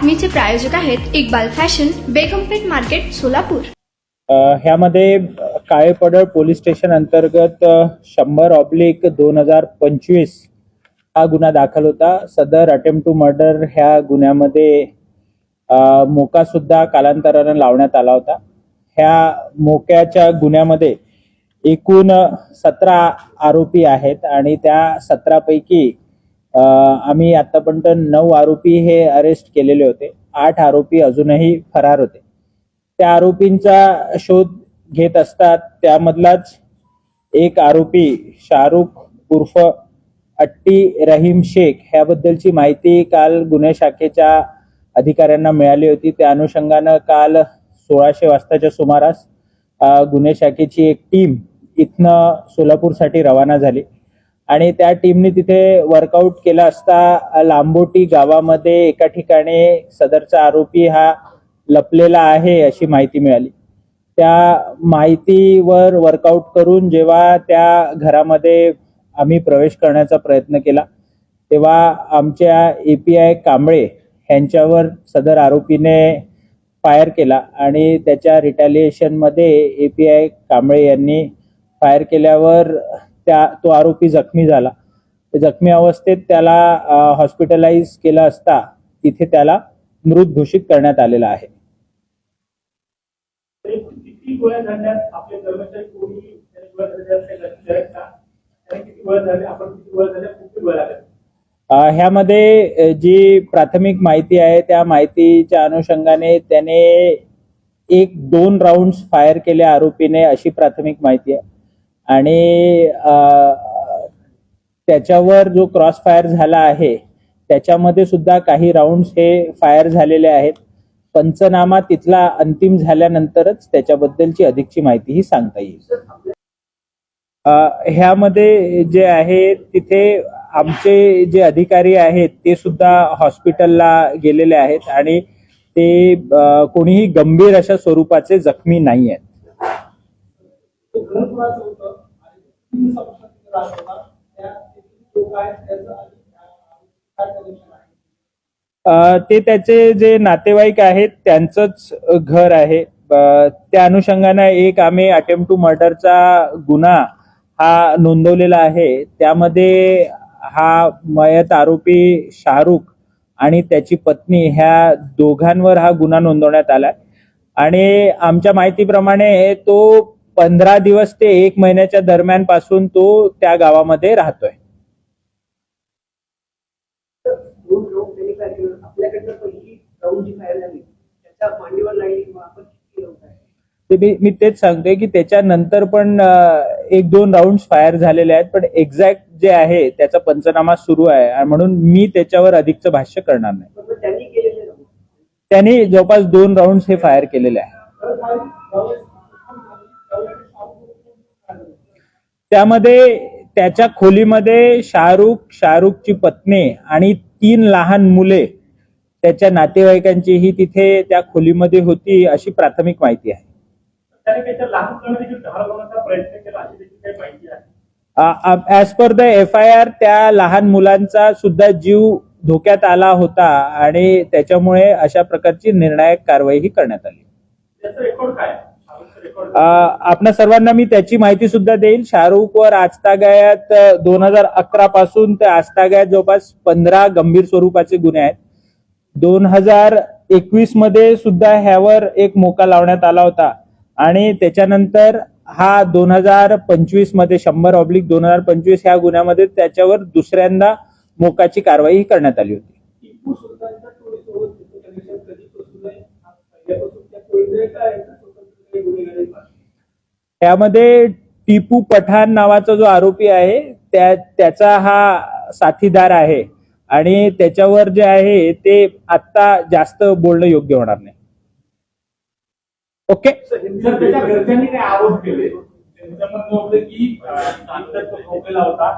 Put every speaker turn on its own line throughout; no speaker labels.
बातमीचे प्रायोजक आहेत Iqbal fashion, बेगमपेठ market, Solapur.
ह्यामध्ये काळे पडळ पोलीस स्टेशन अंतर्गत 100/2025 हा गुन्हा दाखल होता। सदर अटेम्प्ट टू मर्डर ह्या गुन्ह्यामध्ये मोका सुद्धा कालांतराने लावण्यात आला होता। ह्या मोक्याच्या गुन्ह्यामध्ये एकूण 17 आरोपी आहेत आणि त्या 17 पैकी आम्ही आतापर्यंत 9 आरोपी हे अरेस्ट केलेले होते। 8 आरोपी अजूनही फरार होते। त्या आरोपींचा शोध घेत असतात त्यामधलाच एक आरोपी शाहरुख उर्फ अट्टी रहीम शेख ह्याबद्दलची माहिती काल गुन्हे शाखेच्या अधिकाऱ्यांना मिळाली होती। त्या अनुषंगाने काल 1600 वाजताच्या सुमारास गुन्हे शाखेची एक टीम इथनं सोलापूरसाठी रवाना झाली आणि त्या टीमने तिथे वर्कआउट केला असता लांबोटी गावामध्ये एका ठिकाणी सदरचा आरोपी हा लपलेला आहे अशी माहिती मिळाली। त्या माहितीवर वर्कआउट करून जेव्हा त्या घरामध्ये आम्ही प्रवेश करण्याचा प्रयत्न केला तेव्हा आमच्या API कांबळे यांच्यावर सदर आरोपीने फायर केला आणि त्याच्या रिटॅलिएशन मध्ये API कांबळे यांनी फायर केल्यावर तो आरोपी जखमी झाला। जखमी अवस्थेत त्याला हॉस्पिटलाइज केलं असता तिथे त्याला मृत घोषित करण्यात आलेला आहे। ह्यामध्ये जी प्राथमिक माहिती आहे त्या माहितीच्या अनुषंगाने त्याने 1-2 राउंड्स फायर केले आरोपीने अशी प्राथमिक माहिती आहे आणि त्याच्यावर जो क्रॉस फायर झाला आहे त्याच्यामध्ये सुद्धा काही राउंड्स हे फायर झालेले आहेत। पंचनामा तिथला अंतिम झाल्यानंतरच त्याच्याबद्दलची अधिकची माहिती ही सांगता येईल। ह्यामध्ये जे आहे तिथे आमचे जे अधिकारी आहेत ते सुद्धा हॉस्पिटलला गेलेले आहेत आणि ते कोणीही गंभीर अशा स्वरूपाचे जखमी नाही आहेत। ते त्याचे जे नातेवाईक आहेत त्यांचंच घर आहे। त्या अनुषंगाने एक आम्ही अटेम्प्ट टू मर्डरचा गुन्हा हा नोंदवलेला आहे। त्यामध्ये हा मयत आरोपी शाहरुख आणि त्याची पत्नी ह्या दोघांवर हा गुन्हा नोंदवण्यात आलाय आणि आमच्या माहितीप्रमाणे तो 15 दिवस ते 1 महिन्याच्या दरम्यान पासून तो त्या गावामध्ये राहतोय। मी तेच सांगतोय की त्याच्यानंतर पण 1-2 राउंड फायर झालेले आहेत पण एक्झॅक्ट जे आहे त्याचा पंचनामा सुरू आहे म्हणून मी त्याच्यावर अधिकचं भाष्य करणार नाही। त्यांनी जवळपास 2 राउंड्स हे फायर केलेले आहे। त्यामध्ये त्याच्या खोलीमध्ये शाहरुखची पत्नी आणि 3 लहान मुले त्याच्या नातेवाईकांचीही तिथे त्या खोलीमध्ये होती अशी प्राथमिक माहिती आहे। ऍज पर द FIR त्या लहान मुलांचा सुद्धा जीव धोक्यात आला होता आणि त्याच्यामुळे अशा प्रकारची निर्णायक कारवाई ही करण्यात आली। आपल्या सर्वांना मी त्याची माहिती सुद्धा देईल। शाहरुखवर आजतागायत 2011 पासून ते आजतागायत जवळपास 15 गंभीर स्वरूपाचे गुन्हे आहेत। 2021 मध्ये सुद्धा ह्यावर एक मोका लावण्यात आला होता आणि त्याच्यानंतर हा 2025 मध्ये 100/2025 ह्या गुन्ह्यामध्ये त्याच्यावर दुसऱ्यांदा मोकाची कारवाई करण्यात आली होती। त्यामध्ये टिपू पठाण नावाचा जो आरोपी आहे त्याचा हा साथीदार आहे आणि त्याच्यावर जे आहे ते आता जास्त बोलणं योग्य होणार नाही। ओके
घरच्यांनी काय आरोप केले त्यांच्यामध्ये होतं की झोपेला होता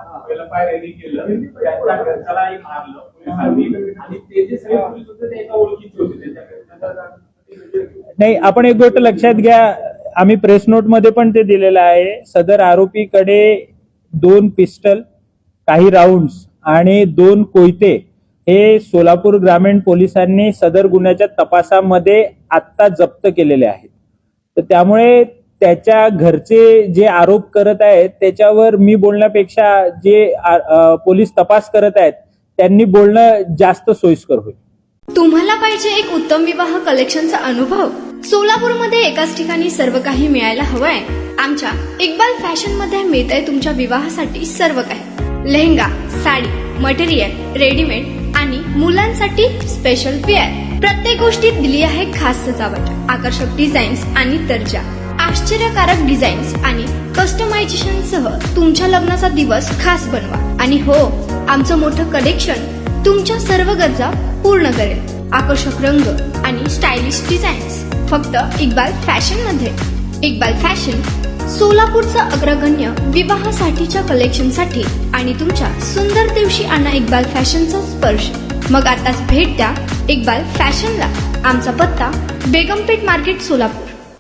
फायर यांनी केलं त्याच्या घरच्यालाही मारलं पोलिसांनी आणि ते जे सगळे पोलीस होते ते एका ओळखीचे होते
नाही। आपण एक गोष्ट लक्षात घ्या, आम्ही प्रेस नोट मध्ये पण ते दिलेलं आहे। सदर आरोपीकडे 2 पिस्टल, काही राउंड्स आणि 2 कोयते हे सोलापूर ग्रामीण पोलिसांनी सदर गुन्ह्याच्या तपासामध्ये आत्ता जप्त केलेले आहेत. तर त्यामुळे त्याच्या घरचे जे आरोप करत आहेत त्याच्यावर मी बोलण्यापेक्षा जे पोलीस तपास करत आहेत त्यांनी बोलणं जास्त सोयीस्कर होईल.
तुम्हाला पाहिजे एक उत्तम विवाह कलेक्शनचा अनुभव? सोलापूरमध्ये एकाच ठिकाणी सर्व काही मिळायला हवंय. आमच्या इक्बाल फॅशन मध्ये मिळतंय तुमच्या विवाहासाठी सर्व काही. लेहंगा, साडी, मटेरियल, रेडीमेड आणि मुलांसाठी स्पेशल वेअर. प्रत्येक गोष्टीत दिली आहे खास सजावट, आकर्षक डिझाईन्स आणि दर्जा, आश्चर्यकारक डिझाईन्स आणि कस्टमायझेशन सह तुमच्या लग्नाचा दिवस खास बनवा. आणि हो, आमचं मोठं कलेक्शन तुमच्या सर्व गरजा पूर्ण करेल. आकर्षक रंग आणि स्टायलिश डिझाईन्स फक्त इक्बाल फॅशन मध्ये. इक्बाल फॅशन सोलापूरचा अग्रगण्य विवाहासाठीच्या कलेक्शनसाठी आणि तुमच्या सुंदर दिवशी आणा इक्बाल फॅशनचा स्पर्श. मग आताच भेट द्या इक्बाल फॅशनला. आमचा पत्ता बेगमपेठ मार्केट, सोलापूर.